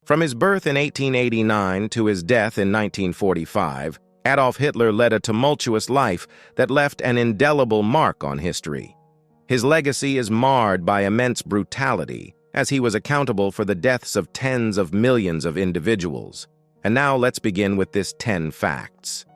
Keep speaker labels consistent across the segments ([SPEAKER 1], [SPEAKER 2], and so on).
[SPEAKER 1] From his birth in 1889 to his death in 1945, Adolf Hitler led a tumultuous life that left an indelible mark on history. His legacy is marred by immense brutality, as he was accountable for the deaths of tens of millions of individuals. And now let's begin with this 10 facts.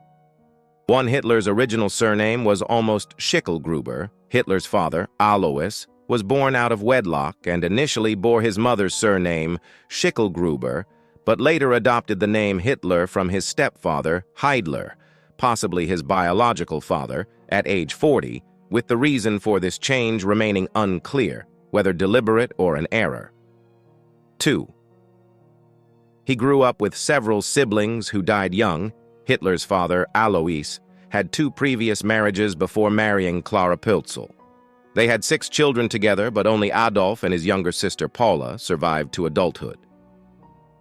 [SPEAKER 1] 1. Hitler's original surname was almost Schicklgruber. Hitler's father, Alois, was born out of wedlock and initially bore his mother's surname, Schicklgruber, but later adopted the name Hiedler from his stepfather, Hiedler, possibly his biological father, at age 40, with the reason for this change remaining unclear, whether deliberate or an error. 2. He grew up with several siblings who died young. Hitler's father, Alois, had 2 previous marriages before marrying Klara Pölzl. They had 6 children together, but only Adolf and his younger sister Paula survived to adulthood.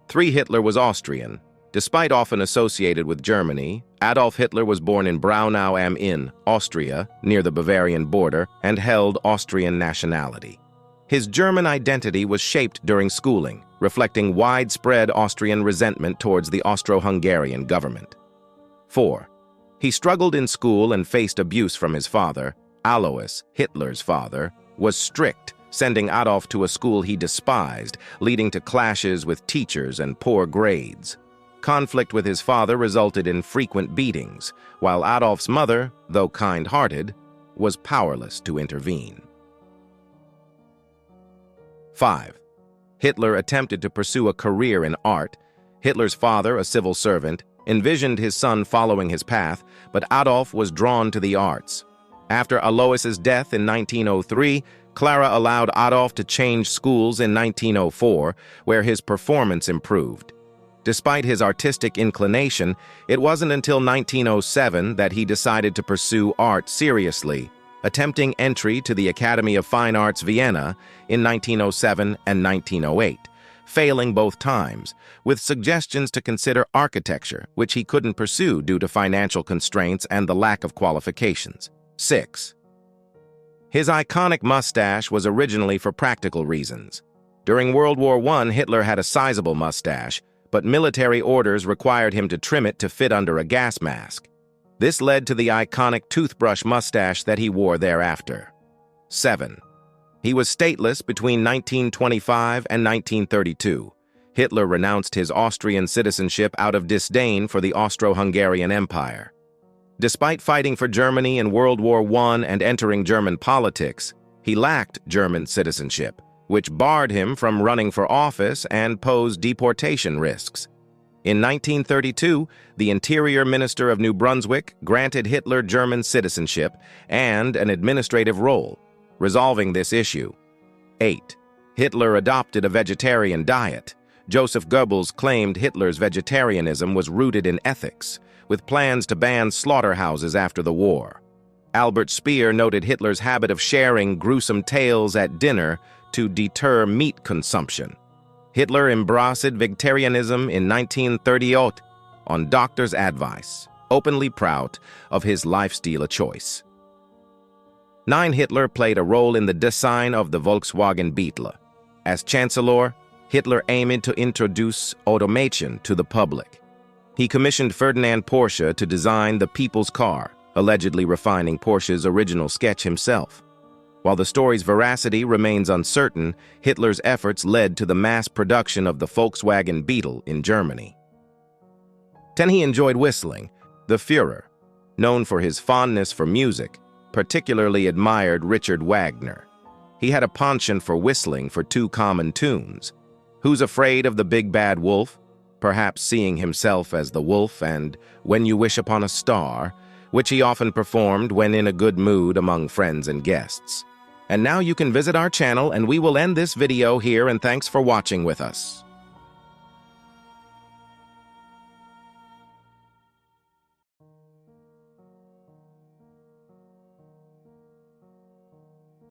[SPEAKER 1] 3. Hitler was Austrian. Despite often associated with Germany, Adolf Hitler was born in Braunau am Inn, Austria, near the Bavarian border, and held Austrian nationality. His German identity was shaped during schooling, reflecting widespread Austrian resentment towards the Austro-Hungarian government. 4. He struggled in school and faced abuse from his father. Alois, Hitler's father, was strict, sending Adolf to a school he despised, leading to clashes with teachers and poor grades. Conflict with his father resulted in frequent beatings, while Adolf's mother, though kind-hearted, was powerless to intervene. 5. Hitler attempted to pursue a career in art. Hitler's father, a civil servant, envisioned his son following his path, but Adolf was drawn to the arts. After Alois's death in 1903, Klara allowed Adolf to change schools in 1904, where his performance improved. Despite his artistic inclination, it wasn't until 1907 that he decided to pursue art seriously, attempting entry to the Academy of Fine Arts Vienna in 1907 and 1908, failing both times, with suggestions to consider architecture, which he couldn't pursue due to financial constraints and the lack of qualifications. 6. His iconic mustache was originally for practical reasons. During World War I, Hitler had a sizable mustache, but military orders required him to trim it to fit under a gas mask. This led to the iconic toothbrush mustache that he wore thereafter. 7. He was stateless between 1925 and 1932. Hitler renounced his Austrian citizenship out of disdain for the Austro-Hungarian Empire. Despite fighting for Germany in World War I and entering German politics, he lacked German citizenship, which barred him from running for office and posed deportation risks. In 1932, the Interior Minister of New Brunswick granted Hitler German citizenship and an administrative role, resolving this issue. 8. Hitler adopted a vegetarian diet. Joseph Goebbels claimed Hitler's vegetarianism was rooted in ethics, with plans to ban slaughterhouses after the war. Albert Speer noted Hitler's habit of sharing gruesome tales at dinner to deter meat consumption. Hitler embraced vegetarianism in 1938 on doctor's advice, openly proud of his lifestyle choice. 9. Hitler played a role in the design of the Volkswagen Beetle. As Chancellor, Hitler aimed to introduce automation to the public. He commissioned Ferdinand Porsche to design the People's Car, allegedly refining Porsche's original sketch himself. While the story's veracity remains uncertain, Hitler's efforts led to the mass production of the Volkswagen Beetle in Germany. 10. He enjoyed whistling. The Führer, known for his fondness for music, particularly admired Richard Wagner. He had a penchant for whistling for 2 common tunes, Who's Afraid of the Big Bad Wolf, perhaps seeing himself as the wolf, and When You Wish Upon a Star, which he often performed when in a good mood among friends and guests. And now you can visit our channel, and we will end this video here, and thanks for watching with us.